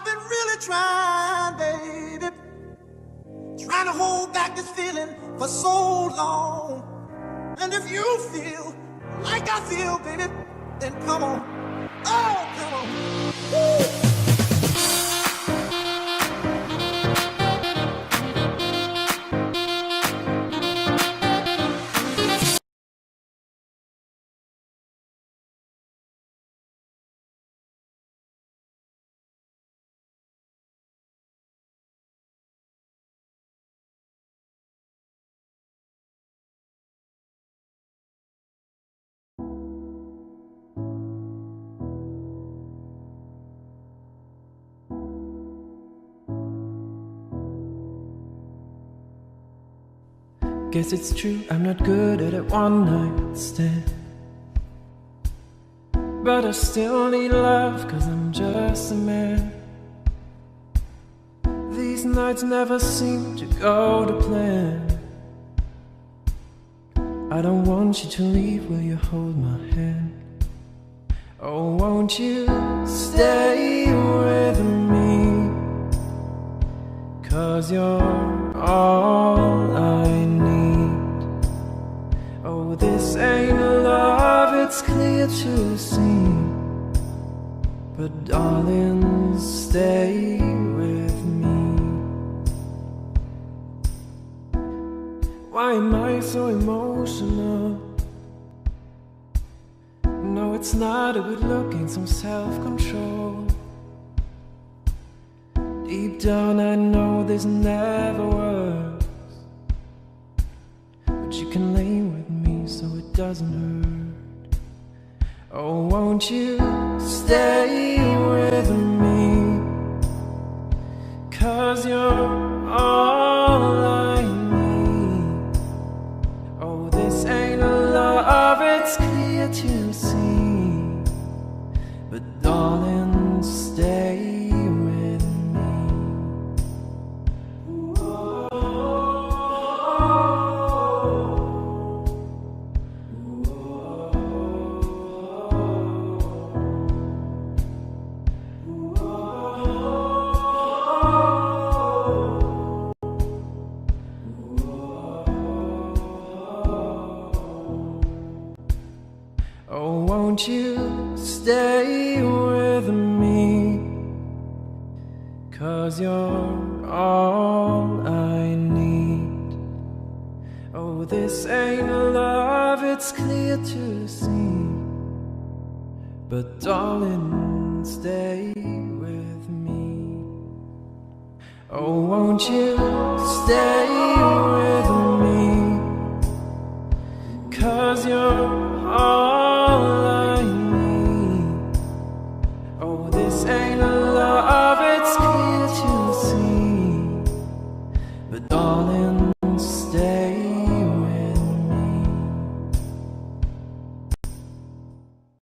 I've been really trying, baby, trying to hold back this feeling for so long. And if you feel like I feel, baby, then come on. Oh, come on. Woo. Guess it's true, I'm not good at a one-night stand, but I still need love, 'cause I'm just a man. These nights never seem to go to plan. I don't want you to leave, will you hold my hand? Oh, won't you stay with me? 'Cause you're all I need. Oh, this ain't love, it's clear to see. But darling, stay with me. Why am I so emotional? No, it's not a good look, ain't some self-control. Deep down I know this never works, but you can lay with me so it doesn't hurt. Oh, won't you stay with me? 'Cause you're all I need. Oh, this ain't love, it's clear to see. But darling, stay. Oh, won't you stay with me? 'Cause you're all I need. Oh, this ain't love, it's clear to see. But darling, stay with me. Oh, won't you stay with me? 'Cause you're all I need. Oh, this ain't love, it's clear to see. But darling,